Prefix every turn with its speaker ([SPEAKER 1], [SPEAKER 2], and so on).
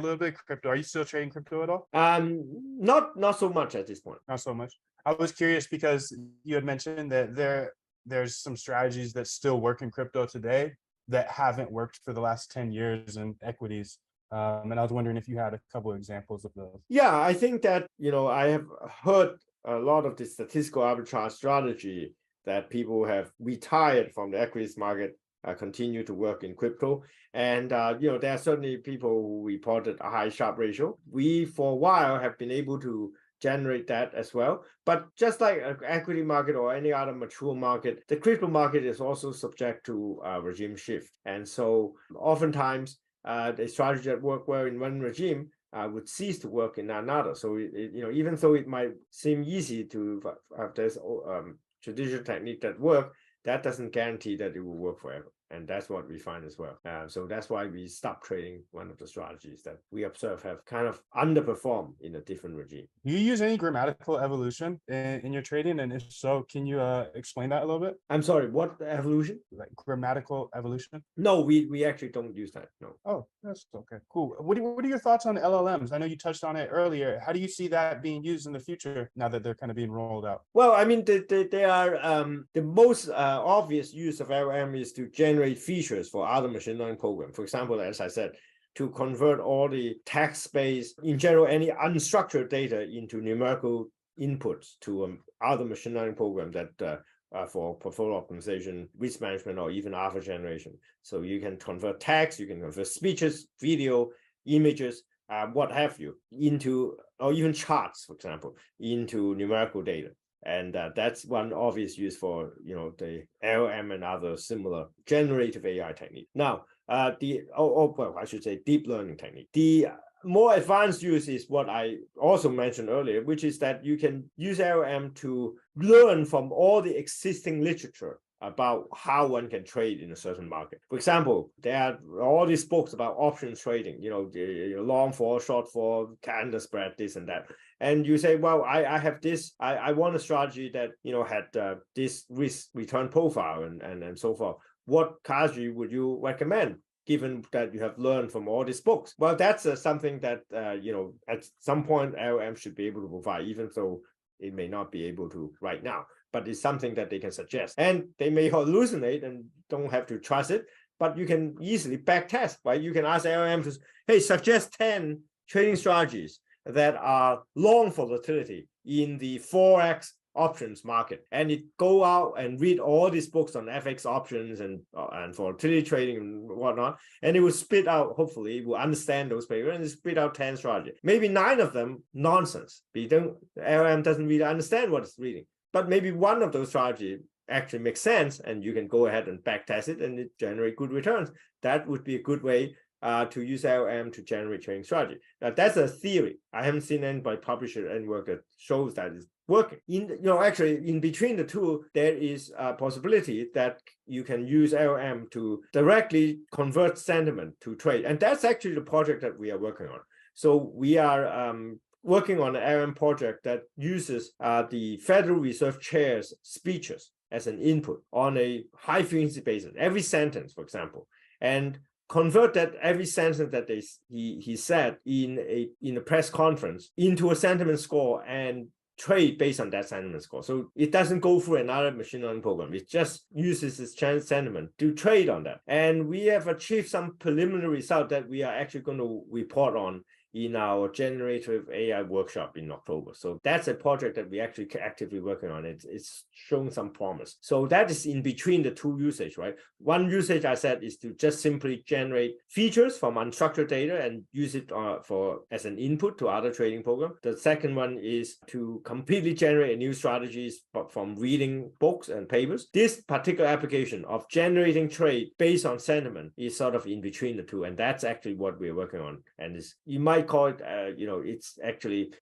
[SPEAKER 1] a little bit crypto. Are you still trading crypto at all?
[SPEAKER 2] Not so much at this point.
[SPEAKER 1] Not so much. I was curious because you had mentioned that there's some strategies that still work in crypto today that haven't worked for the last 10 years in equities. And I was wondering if you had a couple of examples of those.
[SPEAKER 2] Yeah, I think that, I have heard a lot of the statistical arbitrage strategy that people have retired from the equities market continue to work in crypto. And, there are certainly people who reported a high Sharpe ratio. We, for a while, have been able to generate that as well. But just like an equity market or any other mature market, the crypto market is also subject to regime shift. And so oftentimes, the strategy that worked well in one regime would cease to work in another. So, even though it might seem easy to have this traditional technique that work, that doesn't guarantee that it will work forever. And that's what we find as well. So that's why we stopped trading one of the strategies that we observe have kind of underperformed in a different regime.
[SPEAKER 1] Do you use any grammatical evolution in your trading? And if so, can you explain that a little bit?
[SPEAKER 2] I'm sorry, what evolution?
[SPEAKER 1] Like grammatical evolution?
[SPEAKER 2] No, we actually don't use that. No.
[SPEAKER 1] Oh, that's okay. Cool. What are your thoughts on LLMs? I know you touched on it earlier. How do you see that being used in the future now that they're kind of being rolled out?
[SPEAKER 2] Well, I mean, they are the most obvious use of LLM is to generate features for other machine learning programs. For example, as I said, to convert all the text-based, in general, any unstructured data into numerical inputs to other machine learning programs that for portfolio optimization, risk management, or even alpha generation. So you can convert text, you can convert speeches, video, images, what have you, into, or even charts, for example, into numerical data. And that's one obvious use for the LLM and other similar generative AI technique. Now, well, I should say deep learning technique. The more advanced use is what I also mentioned earlier, which is that you can use LLM to learn from all the existing literature about how one can trade in a certain market. For example, there are all these books about options trading, the long for, short for, candle spread, this and that. And you say, well, I have this, I want a strategy that, had this risk return profile and so forth. What strategy would you recommend, given that you have learned from all these books? Well, that's something that, at some point LLM should be able to provide, even though it may not be able to right now. But it's something that they can suggest. And they may hallucinate and don't have to trust it, but you can easily backtest, right? You can ask LLM to, hey, suggest 10 trading strategies that are long volatility in the Forex options market. And it go out and read all these books on FX options and volatility trading and whatnot. And it will spit out, hopefully, it will understand those papers and spit out 10 strategies. Maybe 9 of them nonsense. LLM doesn't really understand what it's reading. But maybe one of those strategies actually makes sense, and you can go ahead and backtest it, and it generate good returns. That would be a good way to use LLM to generate trading strategy. Now, that's a theory. I haven't seen anybody publish any work that shows that it's working. Actually, in between the two, there is a possibility that you can use LLM to directly convert sentiment to trade, and that's actually the project that we are working on. So we are working on an LLM project that uses the Federal Reserve Chair's speeches as an input on a high frequency basis, every sentence, for example, and convert that every sentence that he said in a press conference into a sentiment score and trade based on that sentiment score. So it doesn't go through another machine learning program. It just uses its sentiment to trade on that. And we have achieved some preliminary result that we are actually going to report on in our generative AI workshop in October. So that's a project that we actually actively working on. It's showing some promise. So that is in between the two usage, right? One usage I said is to just simply generate features from unstructured data and use it as an input to other trading program. The second one is to completely generate new strategies from reading books and papers. This particular application of generating trade based on sentiment is sort of in between the two. And that's actually what we're working on. And you might call it, it's actually